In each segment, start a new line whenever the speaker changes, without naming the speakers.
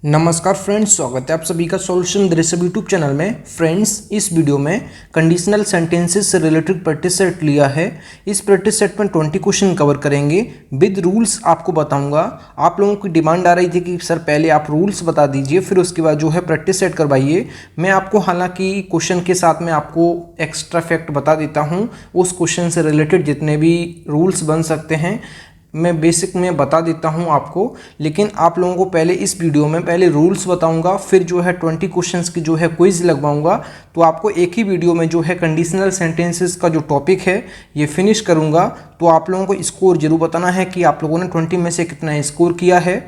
नमस्कार फ्रेंड्स, स्वागत है आप सभी का सॉल्यूशन दृश्य यूट्यूब चैनल में। फ्रेंड्स, इस वीडियो में कंडीशनल सेंटेंसेस से रिलेटेड प्रैक्टिस सेट लिया है। इस प्रैक्टिस सेट में 20 क्वेश्चन कवर करेंगे विद रूल्स। आपको बताऊंगा, आप लोगों की डिमांड आ रही थी कि सर पहले आप रूल्स बता दीजिए, फिर उसके बाद जो है प्रैक्टिस सेट करवाइए। मैं आपको हालांकि क्वेश्चन के साथ में आपको एक्स्ट्रा फैक्ट बता देता हूँ, उस क्वेश्चन से रिलेटेड जितने भी रूल्स बन सकते हैं मैं बेसिक में बता देता हूं आपको। लेकिन आप लोगों को पहले इस वीडियो में पहले रूल्स बताऊंगा, फिर जो है 20 क्वेश्चंस की जो है क्विज लगवाऊंगा। तो आपको एक ही वीडियो में जो है कंडीशनल सेंटेंसेस का जो टॉपिक है ये फिनिश करूंगा। तो आप लोगों को स्कोर जरूर बताना है कि आप लोगों ने 20 में से कितना स्कोर किया है।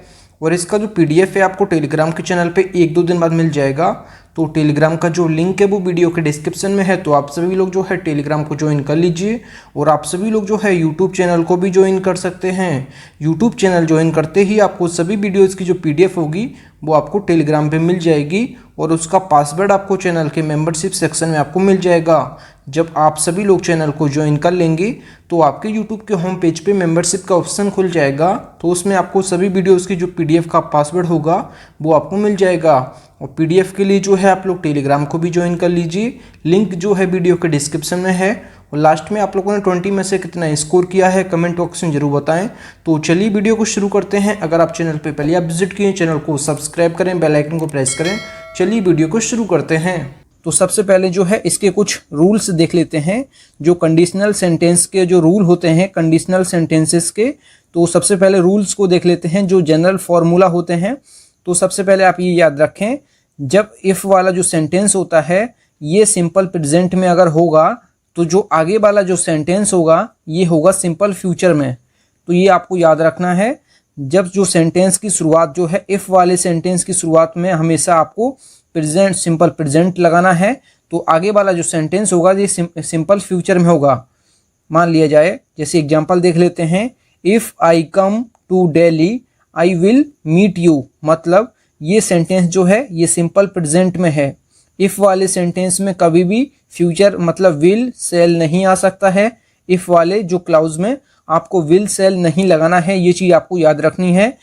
और इसका जो PDF है आपको टेलीग्राम के चैनल पे 1-2 दिन बाद मिल जाएगा। तो टेलीग्राम का जो लिंक है वो वीडियो के डिस्क्रिप्शन में है, तो आप सभी लोग जो है टेलीग्राम को ज्वाइन कर लीजिए। और आप सभी लोग जो है यूट्यूब चैनल को भी ज्वाइन कर सकते हैं। यूट्यूब चैनल ज्वाइन करते ही आपको सभी वीडियोज़ की जो PDF होगी वो आपको टेलीग्राम पे मिल जाएगी, और उसका पासवर्ड आपको चैनल के मेंबरशिप सेक्शन में आपको मिल जाएगा। जब आप सभी लोग चैनल को ज्वाइन कर लेंगे तो आपके यूट्यूब के होम पेज पे मेंबरशिप का ऑप्शन खुल जाएगा, तो उसमें आपको सभी वीडियोस की जो PDF का पासवर्ड होगा वो आपको मिल जाएगा। और PDF के लिए जो है आप लोग टेलीग्राम को भी ज्वाइन कर लीजिए, लिंक जो है वीडियो के डिस्क्रिप्शन में है। और लास्ट में आप लोगों ने 20 में से कितना स्कोर किया है कमेंट बॉक्स में जरूर बताएं। तो चलिए वीडियो को शुरू करते हैं। अगर आप चैनल पे पहले आप विजिट किए, चैनल को सब्सक्राइब करें, बेल आइकन को प्रेस करें। चलिए वीडियो को शुरू करते हैं। तो सबसे पहले जो है इसके कुछ रूल्स देख लेते हैं, जो कंडीशनल सेंटेंस के जो रूल होते हैं कंडीशनल सेंटेंसेस के। तो सबसे पहले रूल्स को देख लेते हैं, जो जनरल फॉर्मूला होते हैं। तो सबसे पहले आप ये याद रखें, जब इफ़ वाला जो सेंटेंस होता है ये सिंपल प्रेजेंट में अगर होगा तो जो आगे वाला जो सेंटेंस होगा ये होगा सिंपल फ्यूचर में। तो ये आपको याद रखना है। जब जो सेंटेंस की शुरुआत जो है इफ़ वाले सेंटेंस की शुरुआत में हमेशा आपको प्रेजेंट सिंपल प्रेजेंट लगाना है, तो आगे वाला जो सेंटेंस होगा ये सिंपल फ्यूचर में होगा। मान लिया जाए, जैसे एग्जांपल देख लेते हैं, if I come to Delhi I will meet you. मतलब ये सेंटेंस जो है ये सिंपल प्रेजेंट में है। इफ़ वाले सेंटेंस में कभी भी फ्यूचर मतलब विल सेल नहीं आ सकता है। इफ़ वाले जो क्लाउज में आपको विल सेल नहीं लगाना है, ये चीज़ आपको याद रखनी है।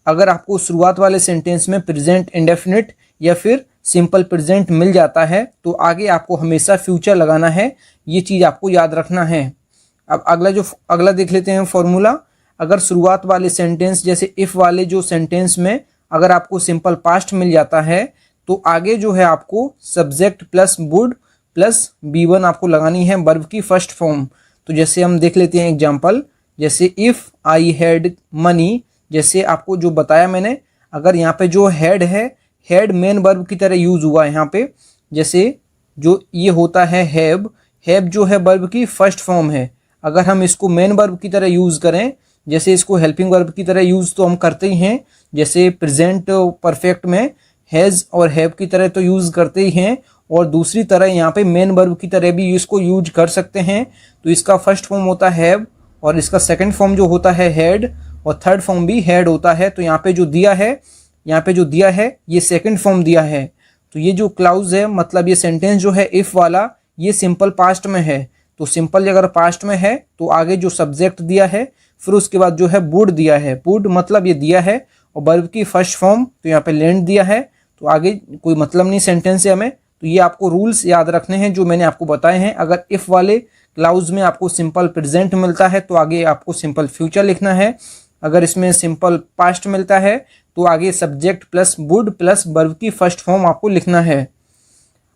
अगर आपको शुरुआत वाले सेंटेंस में प्रेजेंट इंडेफिनिट या फिर सिंपल प्रेजेंट मिल जाता है तो आगे आपको हमेशा फ्यूचर लगाना है, ये चीज़ आपको याद रखना है। अब अगला देख लेते हैं फॉर्मूला। अगर शुरुआत वाले सेंटेंस जैसे इफ़ वाले जो सेंटेंस में अगर आपको सिंपल पास्ट मिल जाता है तो आगे जो है आपको subject plus would plus B1 आपको लगानी है वर्ब की फर्स्ट फॉर्म। तो जैसे हम देख लेते हैं एग्जांपल, जैसे इफ़ आई हैड मनी, जैसे आपको जो बताया मैंने, अगर यहाँ पे जो हैड है, हैड मेन वर्ब की तरह यूज़ हुआ है यहाँ पे। जैसे जो ये होता है हैव, हैव जो है वर्ब की फर्स्ट फॉर्म है। अगर हम इसको मेन वर्ब की तरह यूज़ करें, जैसे इसको हेल्पिंग वर्ब की तरह यूज़ तो हम करते ही हैं, जैसे प्रेजेंट परफेक्ट में हैज़ और हैव की तरह तो यूज़ करते ही हैं, और दूसरी तरह यहाँ पे मेन वर्ब की तरह भी इसको यूज कर सकते हैं। तो इसका फर्स्ट फॉर्म होता है हैव, और इसका सेकंड फॉर्म जो होता है हैड, और थर्ड फॉर्म भी हैड होता है। तो यहाँ पे जो दिया है ये सेकंड फॉर्म दिया है। तो ये जो क्लाउज है मतलब ये सेंटेंस जो है इफ़ वाला ये सिंपल पास्ट में है। तो सिंपल अगर पास्ट में है तो आगे जो सब्जेक्ट दिया है, फिर उसके बाद जो है वुड दिया है। वुड मतलब ये दिया है, और वर्ब की फर्स्ट फॉर्म तो यहाँ पे लैंड दिया है। तो आगे कोई मतलब नहीं सेंटेंस है हमें। तो ये आपको रूल्स याद रखने हैं जो मैंने आपको बताए हैं। अगर इफ़ वाले क्लाउज में आपको सिंपल प्रेजेंट मिलता है तो आगे आपको सिंपल फ्यूचर लिखना है। अगर इसमें सिंपल पास्ट मिलता है तो आगे subject plus would plus verb की फर्स्ट फॉर्म आपको लिखना है।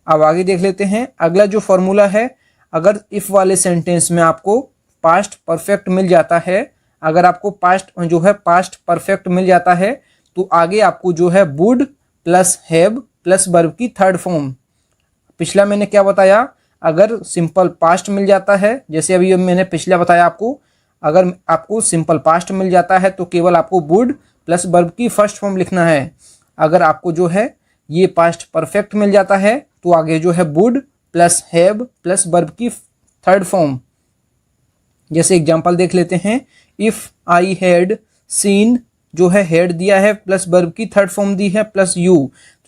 अब आगे देख लेते हैं अगला जो फॉर्मूला है। अगर इफ़ वाले सेंटेंस में आपको पास्ट परफेक्ट मिल जाता है, अगर आपको पास्ट परफेक्ट मिल जाता है तो आगे आपको जो है would plus have plus verb की थर्ड फॉर्म। पिछला मैंने क्या बताया, अगर सिंपल पास्ट मिल जाता है, जैसे अभी मैंने पिछला बताया आपको, अगर आपको सिंपल पास्ट मिल जाता है तो केवल आपको वुड प्लस वर्ब की फर्स्ट फॉर्म लिखना है। अगर आपको जो है ये पास्ट परफेक्ट मिल जाता है तो आगे जो है would plus have plus verb की थर्ड फॉर्म। जैसे एग्जांपल देख लेते हैं, इफ़ आई हैड सीन, जो है हेड दिया है प्लस वर्ब की थर्ड फॉर्म दी है प्लस यू।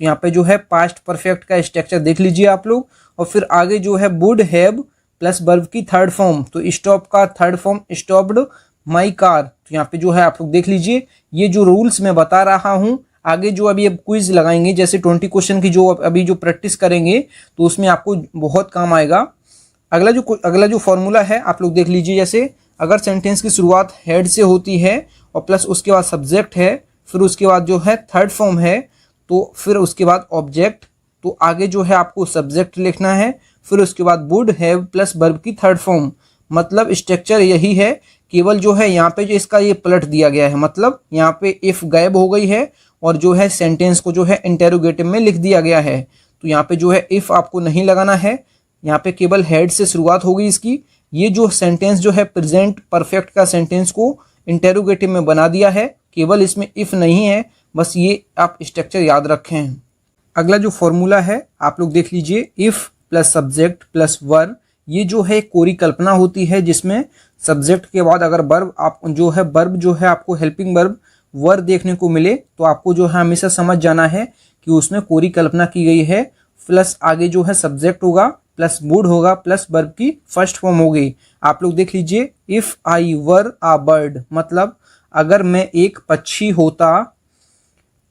तो यहाँ पे जो है पास्ट परफेक्ट का स्ट्रक्चर देख लीजिए आप लोग। और फिर आगे जो है वुड हैव प्लस वर्ब की थर्ड फॉर्म, तो स्टॉप का third form stopped my car. तो यहाँ पे जो है आप लोग देख लीजिए, ये जो रूल्स मैं बता रहा हूँ आगे जो अभी अब क्विज लगाएंगे, जैसे 20 क्वेश्चन की जो अभी जो प्रैक्टिस करेंगे तो उसमें आपको बहुत काम आएगा। अगला जो फॉर्मूला है आप लोग देख लीजिए। जैसे अगर सेंटेंस की शुरुआत हेड से होती है और प्लस उसके बाद सब्जेक्ट है, फिर उसके बाद जो है थर्ड फॉर्म है, तो फिर उसके बाद ऑब्जेक्ट, तो आगे जो है आपको सब्जेक्ट लिखना है, फिर उसके बाद वुड हैव प्लस वर्ब की थर्ड फॉर्म। मतलब स्ट्रक्चर यही है, केवल जो है यहाँ पे जो इसका ये पलट दिया गया है, मतलब यहाँ पे इफ गायब हो गई है और जो है सेंटेंस को जो है इंटेरोगेटिव में लिख दिया गया है। तो यहाँ पे जो है इफ आपको नहीं लगाना है, यहाँ पे केवल हेड से शुरुआत होगी इसकी। ये जो सेंटेंस जो है प्रेजेंट परफेक्ट का सेंटेंस को इंटेरोगेटिव में बना दिया है, केवल इसमें इफ नहीं है, बस ये आप स्ट्रक्चर याद रखें। अगला जो फॉर्मूला है आप लोग देख लीजिए, if plus subject plus verb. ये जो है कोरी कल्पना होती है जिसमें सब्जेक्ट के बाद अगर वर्ब आप जो है वर्ब जो है आपको हेल्पिंग वर्ब देखने को मिले, तो आपको जो है हमेशा समझ जाना है कि उसमें कोरी कल्पना की गई है। प्लस आगे जो है सब्जेक्ट होगा, प्लस वुड होगा, प्लस वर्ब की फर्स्ट फॉर्म होगी। आप लोग देख लीजिए, if I were a bird, मतलब अगर मैं एक पक्षी होता,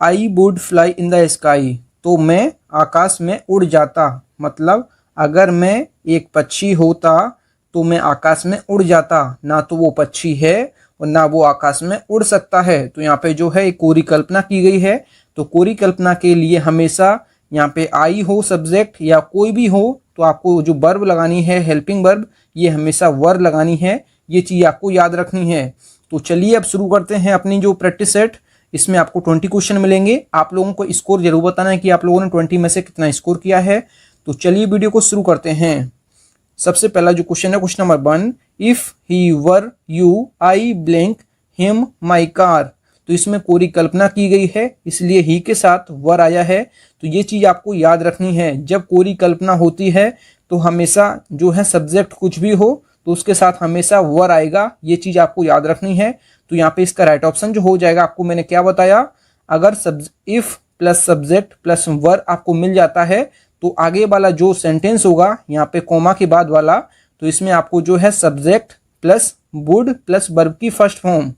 I would fly in the sky, तो मैं आकाश में उड़ जाता। मतलब अगर मैं एक पक्षी होता तो मैं आकाश में उड़ जाता, ना तो वो पक्षी है और ना वो आकाश में उड़ सकता है। तो यहाँ पे जो है एक कोरी कल्पना की गई है। तो कोरी कल्पना के लिए हमेशा यहाँ पे आई हो सब्जेक्ट या कोई भी हो, तो आपको जो वर्ब लगानी है हेल्पिंग वर्ब, ये हमेशा वर लगानी है। ये चीज़ आपको याद रखनी है। तो चलिए अब शुरू करते हैं अपनी जो प्रैक्टिस सेट। इसमें आपको 20 क्वेश्चन मिलेंगे। आप लोगों को स्कोर जरूर बताना है कि आप लोगों ने 20 में से कितना स्कोर किया है। तो चलिए वीडियो को शुरू करते हैं। सबसे पहला जो क्वेश्चन है, question number 1, if he were you I blank him my car. तो इसमें कोरी कल्पना की गई है, इसलिए ही के साथ वर आया है। तो ये चीज़ आपको याद रखनी है, जब कोरी कल्पना होती है तो हमेशा जो है सब्जेक्ट कुछ भी हो तो उसके साथ हमेशा वर आएगा। ये चीज़ आपको याद रखनी है। तो यहाँ पे इसका राइट ऑप्शन जो हो जाएगा, आपको मैंने क्या बताया, अगर इफ प्लस सब्जेक्ट प्लस वर आपको मिल जाता है तो आगे वाला जो सेंटेंस होगा यहाँ पे कोमा के बाद वाला, तो इसमें आपको जो है subject plus would plus verb की फर्स्ट फॉर्म।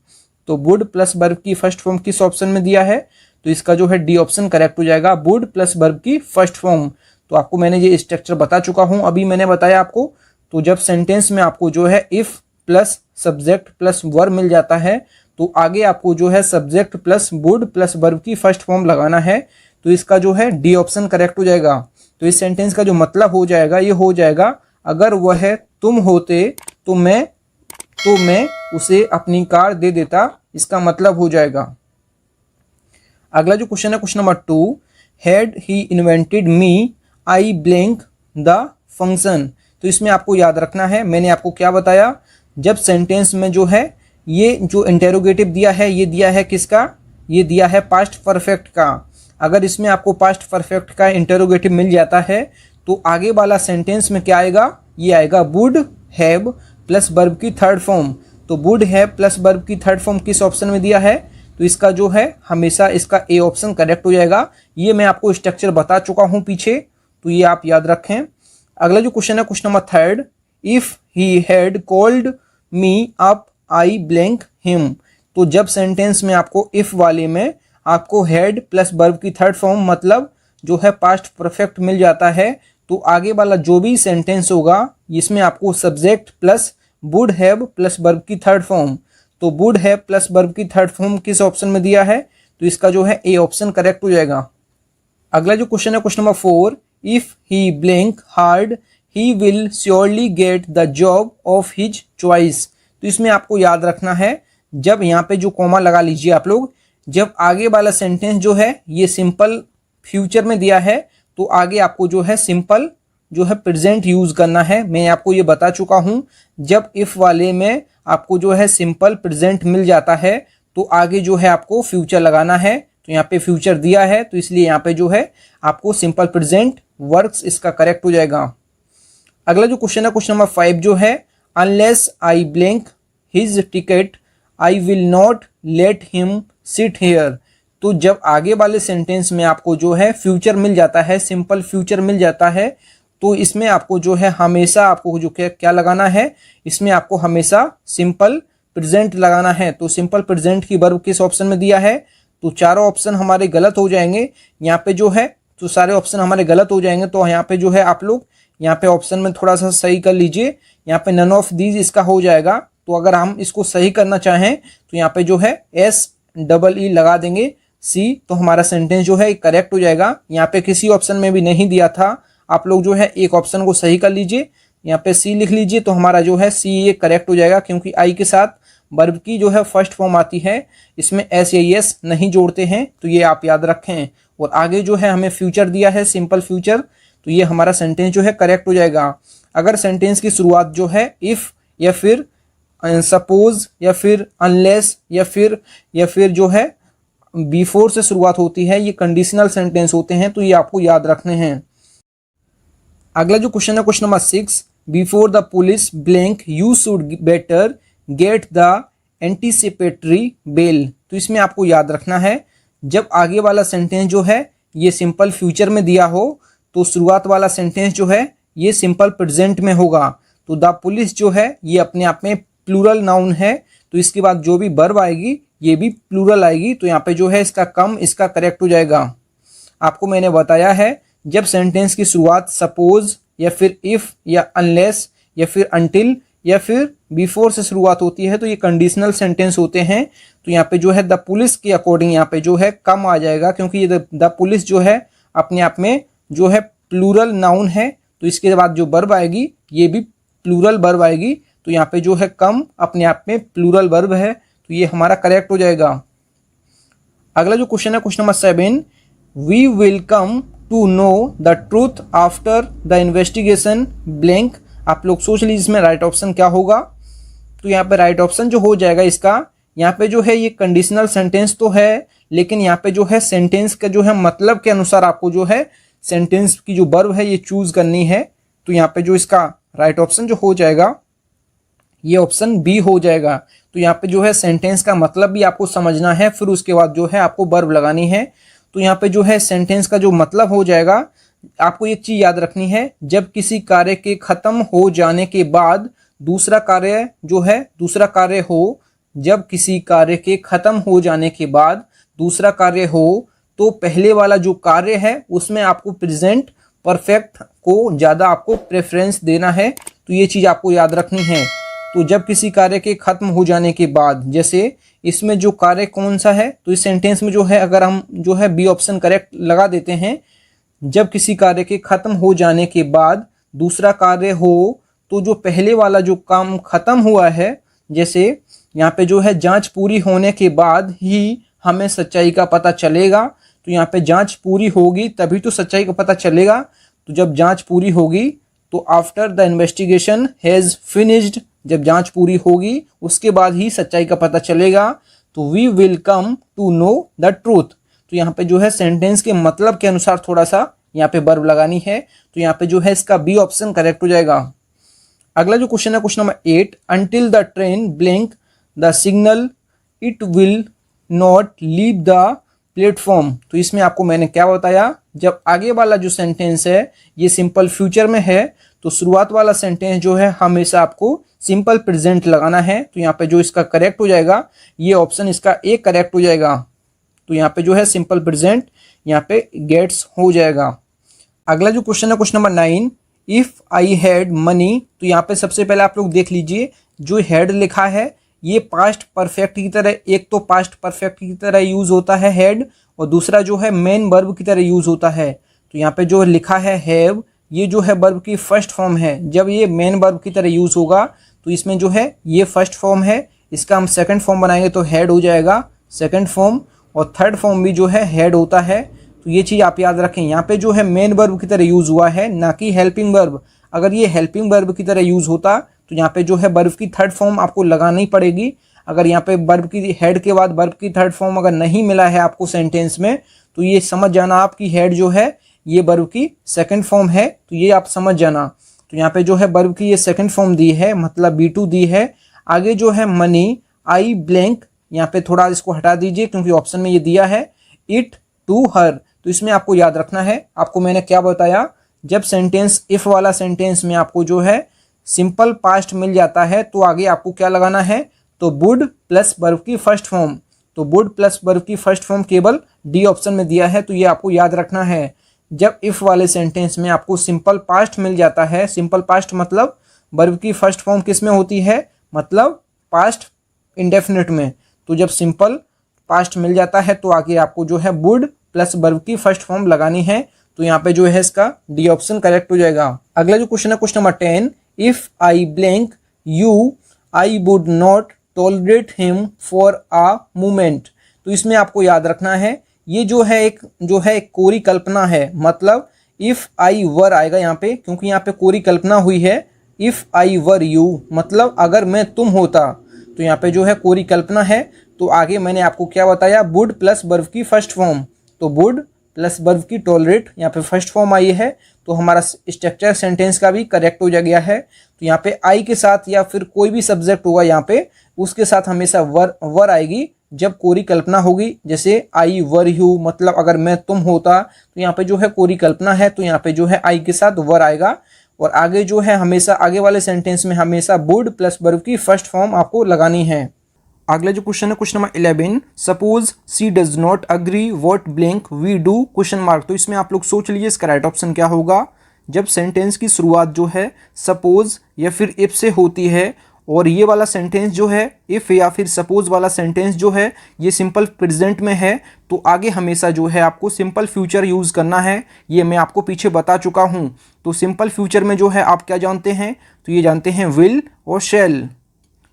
तो वुड प्लस वर्ब की फर्स्ट फॉर्म किस ऑप्शन में दिया है, तो इसका जो है डी ऑप्शन करेक्ट हो जाएगा, वुड प्लस वर्ब की फर्स्ट फॉर्म। तो आपको मैंने ये स्ट्रक्चर बता चुका हूँ, अभी मैंने बताया आपको। तो जब सेंटेंस में आपको जो है if plus subject plus verb मिल जाता है तो आगे आपको जो है subject plus would plus verb की फर्स्ट फॉर्म लगाना है। तो इसका जो है डी ऑप्शन करेक्ट हो जाएगा। तो इस सेंटेंस का जो मतलब हो जाएगा, ये हो जाएगा, अगर वह तुम होते तो मैं उसे अपनी कार दे देता, इसका मतलब हो जाएगा। अगला जो क्वेश्चन है, question number 2, had he invented me I blank the function. तो इसमें आपको याद रखना है, मैंने आपको क्या बताया, जब सेंटेंस में जो है ये जो इंटेरोगेटिव दिया है, ये दिया है किसका, ये दिया है पास्ट परफेक्ट का। अगर इसमें आपको पास्ट परफेक्ट का इंटेरोगेटिव मिल जाता है तो आगे वाला सेंटेंस में क्या आएगा, ये आएगा वुड हैव प्लस वर्ब की थर्ड फॉर्म। तो वुड हैव प्लस वर्ब की थर्ड फॉर्म किस ऑप्शन में दिया है, तो इसका जो है हमेशा इसका ए ऑप्शन करेक्ट हो जाएगा। ये मैं आपको स्ट्रक्चर बता चुका हूँ पीछे, तो ये आप याद रखें। अगला जो क्वेश्चन है, question number 3, if he had called me up I blank him. तो जब सेंटेंस में आपको इफ वाले में आपको हेड प्लस वर्ब की थर्ड फॉर्म मतलब जो है पास्ट परफेक्ट मिल जाता है, तो आगे वाला जो भी सेंटेंस होगा इसमें आपको subject plus would have plus verb की थर्ड फॉर्म। तो वुड हैव प्लस वर्ब की थर्ड फॉर्म किस ऑप्शन में दिया है, तो इसका जो है ए ऑप्शन करेक्ट हो जाएगा। अगला जो क्वेश्चन है, question number 4, if he blank hard he will surely get the job of his choice. तो इसमें आपको याद रखना है, जब यहाँ पे जो कॉमा लगा लीजिए आप लोग, जब आगे वाला सेंटेंस जो है ये सिंपल फ्यूचर में दिया है तो आगे आपको जो है सिंपल जो है प्रेजेंट यूज करना है। मैं आपको ये बता चुका हूँ, जब इफ वाले में आपको जो है सिंपल प्रेजेंट मिल जाता है तो आगे जो है आपको फ्यूचर लगाना है। तो यहाँ पे फ्यूचर दिया है तो इसलिए यहाँ पे जो है आपको सिंपल प्रेजेंट वर्क्स, इसका करेक्ट हो जाएगा। अगला जो क्वेश्चन है, क्वेश्चन नंबर 5 जो है, unless I blank his ticket I will not let him sit here. तो जब आगे वाले सेंटेंस में आपको जो है फ्यूचर मिल जाता है, सिंपल फ्यूचर मिल जाता है, तो इसमें आपको जो है हमेशा आपको जो क्या लगाना है, इसमें आपको हमेशा सिंपल प्रेजेंट लगाना है। तो सिंपल प्रेजेंट की वर्ब किस ऑप्शन में दिया है, तो चारों ऑप्शन हमारे गलत हो जाएंगे। यहाँ पे जो है तो सारे ऑप्शन हमारे गलत हो जाएंगे। तो यहाँ पे जो है आप लोग यहाँ पे ऑप्शन में थोड़ा सा सही कर लीजिए। यहाँ पे नन ऑफ दीज इसका हो जाएगा। तो अगर हम इसको सही करना चाहें तो यहाँ पे जो है SEE लगा देंगे सी, तो हमारा सेंटेंस जो है करेक्ट हो जाएगा। यहाँ पे किसी ऑप्शन में भी नहीं दिया था, आप लोग जो है एक ऑप्शन को सही कर लीजिए, यहाँ पे सी लिख लीजिए, तो हमारा जो है सी ये करेक्ट हो जाएगा, क्योंकि आई के साथ वर्ब की जो है फर्स्ट फॉर्म आती है, इसमें एस या एस नहीं जोड़ते हैं, तो ये आप याद रखें। और आगे जो है हमें फ्यूचर दिया है, सिंपल फ्यूचर, तो ये हमारा सेंटेंस जो है करेक्ट हो जाएगा। अगर सेंटेंस की शुरुआत जो है इफ या फिर सपोज या फिर अनलेस या फिर जो है बिफोर से शुरुआत होती है, ये कंडीशनल सेंटेंस होते हैं, तो ये आपको याद रखने हैं। अगला जो क्वेश्चन है question number 6, before the police blank you should better get the anticipatory bail. तो इसमें आपको याद रखना है, जब आगे वाला सेंटेंस जो है ये सिंपल फ्यूचर में दिया हो तो शुरुआत वाला सेंटेंस जो है ये सिंपल प्रेजेंट में होगा। तो द पुलिस जो है ये अपने आप में प्लूरल नाउन है, तो इसके बाद जो भी वर्ब आएगी ये भी प्लूरल आएगी, तो यहाँ पे जो है इसका कम इसका करेक्ट हो जाएगा। आपको मैंने बताया है जब सेंटेंस की शुरुआत सपोज या फिर इफ या अनलेस या फिर अनटिल या फिर बिफोर से शुरुआत होती है तो ये कंडीशनल सेंटेंस होते हैं। तो यहाँ पे जो है द पुलिस के अकॉर्डिंग यहाँ पे जो है कम आ जाएगा, क्योंकि ये द पुलिस जो है अपने आप में जो है प्लूरल नाउन है, तो इसके बाद जो वर्ब आएगी ये भी प्लूरल वर्ब आएगी, तो यहाँ पे जो है कम अपने आप में प्लूरल वर्ब है, तो ये हमारा करेक्ट हो जाएगा। अगला जो क्वेश्चन है question number 7, we will come to know the truth after the investigation blank. आप लोग सोच लीजिए इसमें राइट ऑप्शन क्या होगा। तो यहाँ पे राइट ऑप्शन जो हो जाएगा इसका, यहाँ पे जो है ये कंडीशनल सेंटेंस तो है, लेकिन यहाँ पे जो है सेंटेंस का जो है मतलब के अनुसार आपको जो है सेंटेंस की जो वर्ब है ये चूज करनी है। तो यहाँ पे जो इसका राइट ऑप्शन जो हो जाएगा ये ऑप्शन बी हो जाएगा। तो यहाँ पे जो है सेंटेंस का मतलब भी आपको समझना है, फिर उसके बाद जो है आपको वर्ब लगानी है। तो यहाँ पे जो है सेंटेंस का जो मतलब हो जाएगा, आपको एक चीज याद रखनी है, जब किसी कार्य के खत्म हो जाने के बाद दूसरा कार्य जो है दूसरा कार्य हो, जब किसी कार्य के खत्म हो जाने के बाद दूसरा कार्य हो तो पहले वाला जो कार्य है उसमें आपको प्रेजेंट परफेक्ट को ज़्यादा आपको प्रेफरेंस देना है। तो ये चीज़ आपको याद रखनी है। तो जब किसी कार्य के खत्म हो जाने के बाद, जैसे इसमें जो कार्य कौन सा है, तो इस सेंटेंस में जो है अगर हम जो है बी ऑप्शन करेक्ट लगा देते हैं, जब किसी कार्य के खत्म हो जाने के बाद दूसरा कार्य हो तो जो पहले वाला जो काम खत्म हुआ है, जैसे यहाँ पे जो है जांच पूरी होने के बाद ही हमें सच्चाई का पता चलेगा, तो यहाँ पे जांच पूरी होगी तभी तो सच्चाई का पता चलेगा। तो जब जांच पूरी होगी तो after the investigation has finished, जब जांच पूरी होगी उसके बाद ही सच्चाई का पता चलेगा। तो we will come to know the truth, तो यहाँ पे जो है सेंटेंस के मतलब के अनुसार थोड़ा सा यहाँ पे वर्ब लगानी है। तो यहाँ पे जो है इसका बी ऑप्शन करेक्ट हो जाएगा। अगला जो क्वेश्चन है question number 8, until the train blank the signal it will not leave the platform. तो इसमें आपको मैंने क्या बताया, जब आगे वाला जो सेंटेंस है ये सिंपल फ्यूचर में है तो शुरुआत वाला सेंटेंस जो है हमेशा आपको सिंपल प्रेजेंट लगाना है। तो यहाँ पे जो इसका करेक्ट हो जाएगा ये ऑप्शन इसका ए करेक्ट हो जाएगा। तो यहाँ पे जो है सिंपल प्रेजेंट यहाँ पे गेट्स हो जाएगा। अगला जो क्वेश्चन है question number 9, if I had money. तो यहाँ पे सबसे पहले आप लोग देख लीजिए जो हैड लिखा है ये पास्ट परफेक्ट की तरह, एक तो पास्ट परफेक्ट की तरह यूज होता है हैड, और दूसरा जो है मेन वर्ब की तरह यूज होता है। तो यहाँ पे जो लिखा है हैव, ये जो है वर्ब की फर्स्ट फॉर्म है। जब ये मेन वर्ब की तरह यूज होगा तो इसमें जो है ये फर्स्ट फॉर्म है, इसका हम सेकंड फॉर्म बनाएंगे तो हैड हो जाएगा सेकंड फॉर्म, और थर्ड फॉर्म भी जो है हैड होता है। तो ये चीज़ आप याद रखें, यहाँ पे जो है मेन वर्ब की तरह यूज हुआ है, ना कि हेल्पिंग वर्ब। अगर ये हेल्पिंग वर्ब की तरह यूज होता तो यहाँ पे जो है वर्ब की थर्ड फॉर्म आपको लगानी पड़ेगी। अगर यहाँ पे वर्ब की हेड के बाद वर्ब की थर्ड फॉर्म अगर नहीं मिला है आपको सेंटेंस में, तो ये समझ जाना आपकी हेड जो है ये वर्ब की सेकंड फॉर्म है, तो ये आप समझ जाना। तो यहाँ पे जो है वर्ब की ये सेकंड फॉर्म दी है, मतलब B2 दी है। आगे जो है मनी, आई ब्लैंक, यहाँ पे थोड़ा इसको हटा दीजिए क्योंकि ऑप्शन में ये दिया है इट टू हर। तो इसमें आपको याद रखना है, आपको मैंने क्या बताया, जब सेंटेंस इफ वाला सेंटेंस में आपको जो है सिंपल पास्ट मिल जाता है तो आगे आपको क्या लगाना है, तो वुड प्लस वर्ब की फर्स्ट फॉर्म। तो वुड प्लस वर्ब की फर्स्ट फॉर्म केवल डी ऑप्शन में दिया है, तो ये आपको याद रखना है। जब इफ वाले सेंटेंस में आपको सिंपल पास्ट मिल जाता है, सिंपल पास्ट मतलब वर्ब की फर्स्ट फॉर्म किस में होती है, मतलब पास्ट इंडेफिनिट में। तो जब सिंपल पास्ट मिल जाता है तो आगे आपको जो है वुड प्लस वर्ब की फर्स्ट फॉर्म लगानी है। तो यहाँ पे जो है इसका डी ऑप्शन करेक्ट हो जाएगा। अगला जो क्वेश्चन है question number 10, if I blank you I would not tolerate him for a moment. तो इसमें आपको याद रखना है, ये जो है एक कोरी कल्पना है, मतलब इफ आई वर आएगा यहाँ पे, क्योंकि यहाँ पे कोरी कल्पना हुई है। इफ आई वर यू मतलब अगर मैं तुम होता, तो यहाँ पे जो है कोरी कल्पना है। तो आगे मैंने आपको क्या बताया, वुड प्लस वर्ब की फर्स्ट फॉर्म, तो वुड प्लस वर्ब की टॉलरेट यहाँ पे फर्स्ट फॉर्म आई है, तो हमारा स्ट्रक्चर सेंटेंस का भी करेक्ट हो गया है। तो यहाँ पे आई के साथ या फिर कोई भी सब्जेक्ट होगा यहाँ पे, उसके साथ हमेशा वर आएगी जब कोरी कल्पना होगी। जैसे आई वर यू मतलब अगर मैं तुम होता, तो यहाँ पे जो है कोरी कल्पना है, तो यहाँ पे जो है आई के साथ वर आएगा। और आगे जो है हमेशा आगे वाले सेंटेंस में हमेशा वुड प्लस वर्ब की फर्स्ट फॉर्म आपको लगानी है। अगला जो क्वेश्चन है question number 11, suppose she does not agree what blank we do question mark. तो इसमें आप लोग सोच लीजिए इसका राइट ऑप्शन क्या होगा। जब सेंटेंस की शुरुआत जो है सपोज या फिर इफ से होती है, और ये वाला सेंटेंस जो है इफ़ या फिर सपोज वाला सेंटेंस जो है ये सिंपल प्रेजेंट में है, तो आगे हमेशा जो है आपको सिंपल फ्यूचर यूज़ करना है। ये मैं आपको पीछे बता चुका हूँ। तो सिंपल फ्यूचर में जो है आप क्या जानते हैं, तो ये जानते हैं विल और शैल।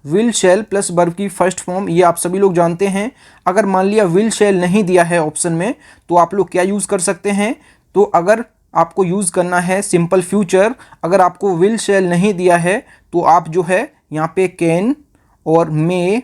विल शैल प्लस वर्ब की फर्स्ट फॉर्म, ये आप सभी लोग जानते हैं। अगर मान लिया विल शैल नहीं दिया है ऑप्शन में, तो आप लोग क्या यूज़ कर सकते हैं, तो अगर आपको यूज़ करना है सिंपल फ्यूचर, अगर आपको विल शैल नहीं दिया है तो आप जो है यहाँ पे कैन और मे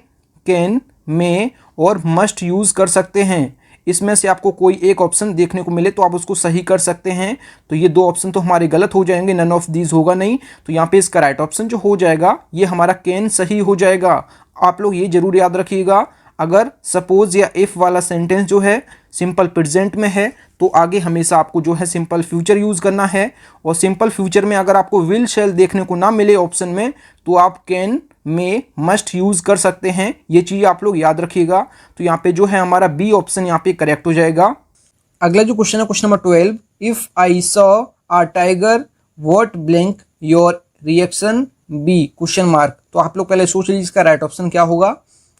और मस्ट यूज़ कर सकते हैं। इसमें से आपको कोई एक ऑप्शन देखने को मिले तो आप उसको सही कर सकते हैं। तो ये दो ऑप्शन तो हमारे गलत हो जाएंगे, नन ऑफ दीज होगा नहीं। तो यहाँ पे इसका राइट ऑप्शन जो हो जाएगा ये हमारा कैन सही हो जाएगा। आप लोग ये जरूर याद रखिएगा, अगर सपोज या इफ़ वाला सेंटेंस जो है सिंपल प्रेजेंट में है, तो आगे हमेशा आपको जो है सिंपल फ्यूचर यूज़ करना है। और सिंपल फ्यूचर में अगर आपको विल शैल देखने को ना मिले ऑप्शन में, तो आप कैन में मस्ट यूज़ कर सकते हैं। ये चीज़ आप लोग याद रखिएगा। तो यहाँ पे जो है हमारा बी ऑप्शन यहाँ पे करेक्ट हो जाएगा। अगला जो क्वेश्चन है question number 12, if I saw a tiger what blank your reaction be question mark. तो आप लोग पहले सोच लीजिए इसका राइट ऑप्शन क्या होगा।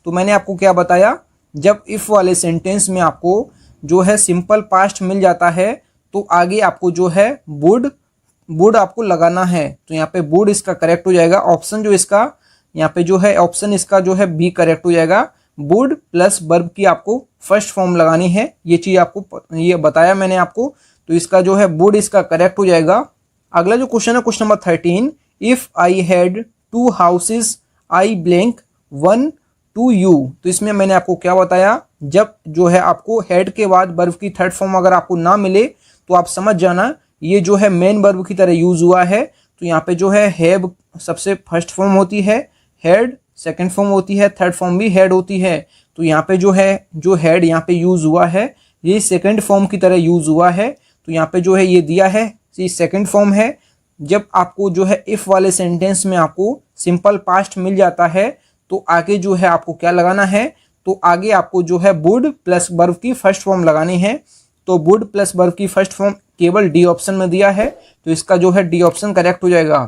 तो मैंने आपको क्या बताया, जब इफ़ वाले सेंटेंस में आपको जो है सिंपल पास्ट मिल जाता है, तो आगे आपको जो है वुड आपको लगाना है। तो यहाँ पे वुड इसका करेक्ट हो जाएगा। ऑप्शन जो इसका यहाँ पे जो है ऑप्शन इसका जो है बी करेक्ट हो जाएगा। वुड प्लस वर्ब की आपको फर्स्ट फॉर्म लगानी है, ये चीज़ आपको ये बताया मैंने आपको। तो इसका जो है वुड इसका करेक्ट हो जाएगा। अगला जो क्वेश्चन है question number 13, if I had 2 houses I blank 1 to you. तो इसमें मैंने आपको क्या बताया, जब जो है आपको हेड के बाद वर्ब की थर्ड फॉर्म अगर आपको ना मिले, तो आप समझ जाना ये जो है मेन वर्ब की तरह यूज़ हुआ है। तो यहाँ पे जो है हैव सबसे फर्स्ट फॉर्म होती है, हेड सेकंड फॉर्म होती है, थर्ड फॉर्म भी हेड होती है। तो यहाँ पे जो है जो हेड यहाँ पे यूज़ हुआ है, ये सेकंड फॉर्म की तरह यूज़ हुआ है। तो यहाँ पे जो है ये दिया है, ये सेकंड फॉर्म है। जब आपको जो है इफ़ वाले सेंटेंस में आपको सिंपल पास्ट मिल जाता है, तो आगे जो है आपको क्या लगाना है, तो आगे आपको जो है वुड प्लस वर्ब की फर्स्ट फॉर्म लगानी है। तो वुड प्लस वर्ब की फर्स्ट फॉर्म केवल डी ऑप्शन में दिया है, तो इसका जो है डी ऑप्शन करेक्ट हो जाएगा।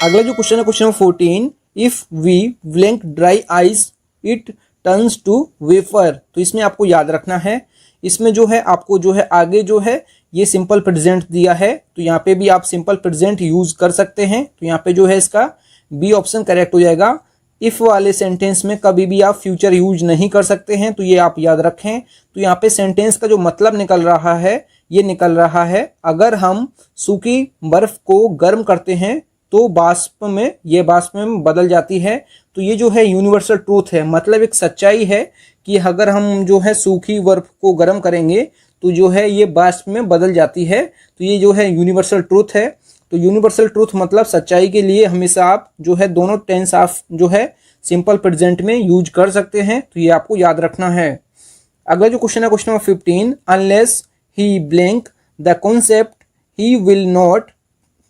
अगला जो क्वेश्चन है question number 14, if we blank dry ice it turns to vapour. तो इसमें आपको याद रखना है, इसमें जो है आपको जो है आगे जो है ये सिंपल प्रेजेंट दिया है, तो यहाँ पे भी आप सिंपल प्रेजेंट यूज कर सकते हैं। तो यहाँ पे जो है इसका बी ऑप्शन करेक्ट हो जाएगा। इफ़ वाले सेंटेंस में कभी भी आप फ्यूचर यूज नहीं कर सकते हैं, तो ये आप याद रखें। तो यहाँ पे सेंटेंस का जो मतलब निकल रहा है, ये निकल रहा है अगर हम सूखी बर्फ को गर्म करते हैं तो बाष्प में बदल जाती है। तो ये जो है यूनिवर्सल ट्रूथ है, मतलब एक सच्चाई है कि अगर हम जो है सूखी बर्फ को गर्म करेंगे तो जो है ये बाष्प में बदल जाती है। तो ये जो है यूनिवर्सल ट्रूथ है। तो यूनिवर्सल ट्रूथ मतलब सच्चाई के लिए हमेशा आप जो है दोनों टेंस आप जो है सिंपल प्रेजेंट में यूज कर सकते हैं। तो ये आपको याद रखना है। अगला जो क्वेश्चन है question number 15, unless he blank the concept he will not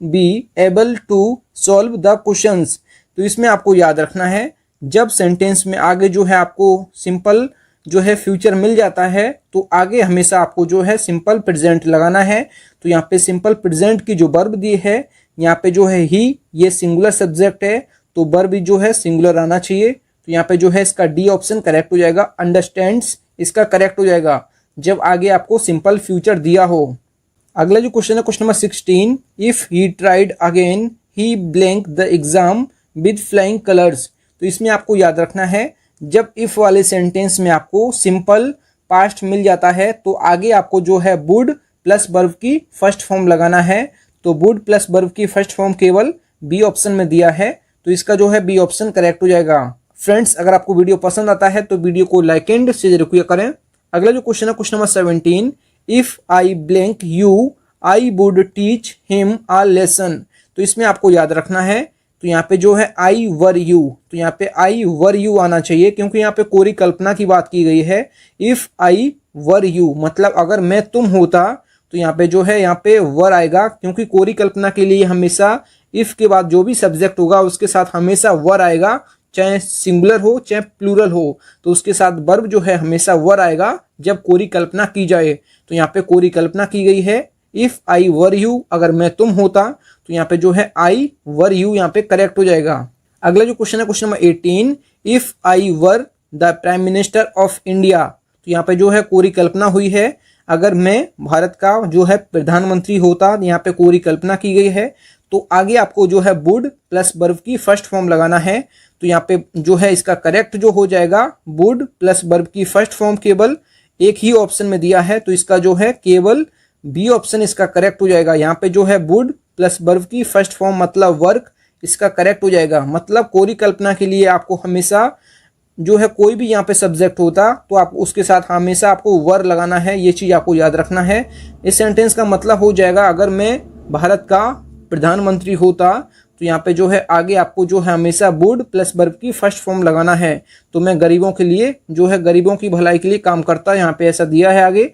be able to solve the questions. तो इसमें आपको याद रखना है, जब सेंटेंस में आगे जो है आपको सिंपल जो है फ्यूचर मिल जाता है तो आगे हमेशा आपको जो है सिंपल प्रेजेंट लगाना है। तो यहाँ पे सिंपल प्रेजेंट की जो वर्ब दी है, यहाँ पे जो है ही, ये सिंगुलर सब्जेक्ट है तो वर्ब जो है सिंगुलर आना चाहिए। तो यहाँ पे जो है इसका डी ऑप्शन करेक्ट हो जाएगा। अंडरस्टैंड्स इसका करेक्ट हो जाएगा जब आगे आपको सिंपल फ्यूचर दिया हो। अगला जो क्वेश्चन है question number 16, if he tried again he blank the exam with flying colours. तो इसमें आपको याद रखना है, जब इफ वाले सेंटेंस में आपको सिंपल पास्ट मिल जाता है तो आगे आपको जो है वुड प्लस वर्ब की फर्स्ट फॉर्म लगाना है। तो वुड प्लस वर्ब की फर्स्ट फॉर्म केवल बी ऑप्शन में दिया है तो इसका जो है बी ऑप्शन करेक्ट हो जाएगा। फ्रेंड्स, अगर आपको वीडियो पसंद आता है तो वीडियो को लाइक एंड शेयर जरूर करें। अगला जो क्वेश्चन है question number 17, if I blank you I would teach him a lesson. तो इसमें आपको याद रखना है, तो यहाँ पे जो है आई वर यू, तो यहाँ पे आई वर यू आना चाहिए क्योंकि यहाँ पे कोरी कल्पना की बात की गई है। इफ आई वर यू मतलब अगर मैं तुम होता, तो यहाँ पे जो है यहाँ पे वर आएगा क्योंकि कोरी कल्पना के लिए हमेशा इफ के बाद जो भी सब्जेक्ट होगा उसके साथ हमेशा वर आएगा, चाहे सिंगुलर हो चाहे प्लूरल हो, तो उसके साथ वर्ब जो है हमेशा वर आएगा जब कोरी कल्पना की जाए। तो यहाँ पे कोरी कल्पना की गई है इफ आई वर यू, अगर मैं तुम होता, तो यहाँ पे जो है आई वर यू यहाँ पे करेक्ट हो जाएगा। अगला जो क्वेश्चन है question number 18, if I were the prime minister of India. तो यहाँ पे जो है कोरी कल्पना हुई है, अगर मैं भारत का जो है प्रधानमंत्री होता, यहाँ पे कोरी कल्पना की गई है तो आगे आपको जो है वुड प्लस वर्ब की फर्स्ट फॉर्म लगाना है। तो यहाँ पे जो है इसका करेक्ट जो हो जाएगा, वुड प्लस वर्ब की फर्स्ट फॉर्म केवल एक ही ऑप्शन में दिया है तो इसका जो है केवल बी ऑप्शन इसका करेक्ट हो जाएगा। यहाँ पे जो है वुड प्लस वर्ब की फर्स्ट फॉर्म मतलब वर्क, इसका करेक्ट हो जाएगा। मतलब कोरी कल्पना के लिए आपको हमेशा जो है कोई भी यहाँ पे सब्जेक्ट होता तो आप उसके साथ हमेशा आपको वर लगाना है, ये चीज़ आपको याद रखना है। इस सेंटेंस का मतलब हो जाएगा, अगर मैं भारत का प्रधानमंत्री होता तो यहाँ पे जो है आगे आपको जो है हमेशा वुड प्लस वर्ब की फर्स्ट फॉर्म लगाना है। तो मैं गरीबों के लिए जो है गरीबों की भलाई के लिए काम करता, यहाँ पे ऐसा दिया है आगे।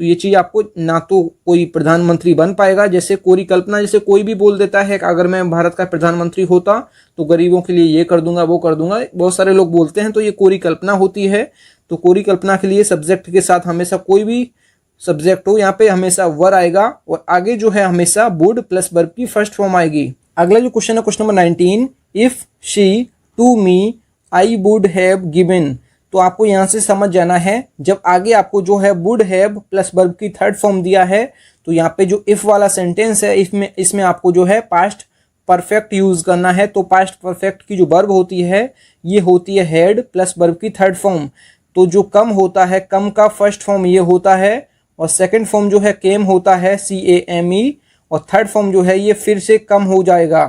तो ये चीज़ आपको ना तो कोई प्रधानमंत्री बन पाएगा, जैसे कोरी कल्पना जैसे कोई भी बोल देता है कि अगर मैं भारत का प्रधानमंत्री होता तो गरीबों के लिए ये कर दूंगा वो कर दूंगा, बहुत सारे लोग बोलते हैं, तो ये कोरी कल्पना होती है। तो कोरी कल्पना के लिए सब्जेक्ट के साथ हमेशा कोई भी सब्जेक्ट हो यहाँ पे हमेशा वर आएगा और आगे जो है हमेशा वुड प्लस वर्ब की फर्स्ट फॉर्म आएगी। अगला जो क्वेश्चन है question number 19, if she to me I would have given. तो आपको यहाँ से समझ जाना है, जब आगे आपको जो है वुड हैव प्लस वर्ब की थर्ड फॉर्म दिया है तो यहाँ पे जो इफ वाला सेंटेंस है इसमें आपको जो है पास्ट परफेक्ट यूज करना है। तो पास्ट परफेक्ट की जो वर्ब होती है ये होती है हैड प्लस वर्ब की थर्ड फॉर्म। तो जो कम होता है, कम का फर्स्ट फॉर्म ये होता है और सेकंड फॉर्म जो है केम होता है CAME, और थर्ड फॉर्म जो है ये फिर से कम हो जाएगा।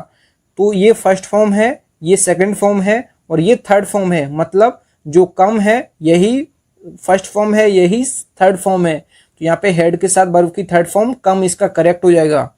तो ये फर्स्ट फॉर्म है, ये सेकंड फॉर्म है और ये थर्ड फॉर्म है। मतलब जो कम है यही फर्स्ट फॉर्म है, यही थर्ड फॉर्म है। तो यहाँ पे हेड के साथ वर्ब की थर्ड फॉर्म कम, इसका करेक्ट हो जाएगा।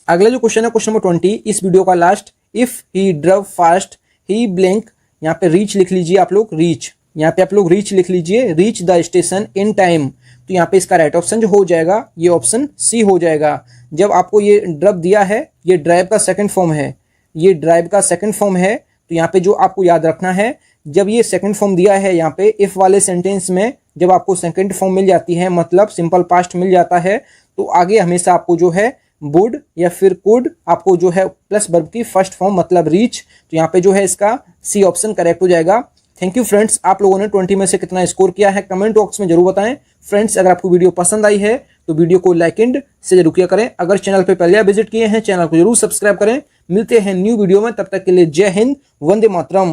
अगला जो क्वेश्चन है क्वेश्चन नंबर 20, इस वीडियो का last, if he drove fast he blank. यहाँ पे रीच लिख लीजिए आप लोग, रीच, यहाँ पे आप लोग रीच लिख लीजिए, reach the station in time. तो यहाँ पे इसका राइट ऑप्शन जो हो जाएगा ये ऑप्शन सी हो जाएगा। जब आपको ये ड्रव दिया है, ये ड्राइव का सेकंड फॉर्म है, ये ड्राइव का सेकंड फॉर्म है। तो यहाँ पे जो आपको याद रखना है, जब ये सेकंड फॉर्म दिया है यहाँ पे इफ वाले सेंटेंस में, जब आपको सेकंड फॉर्म मिल जाती है मतलब सिंपल पास्ट मिल जाता है तो आगे हमेशा आपको जो है वुड या फिर कुड आपको जो है प्लस वर्ब की फर्स्ट फॉर्म मतलब रीच। तो यहाँ पे जो है इसका सी ऑप्शन करेक्ट हो जाएगा। थैंक यू फ्रेंड्स, आप लोगों ने 20 में से कितना स्कोर किया है कमेंट बॉक्स में जरूर बताएं। फ्रेंड्स, अगर आपको वीडियो पसंद आई है तो वीडियो को लाइक एंड से जरूर किया करें। अगर चैनल पे पहले विजिट किए हैं चैनल को जरूर सब्सक्राइब करें। मिलते हैं न्यू वीडियो में, तब तक के लिए जय हिंद, वंदे मातरम।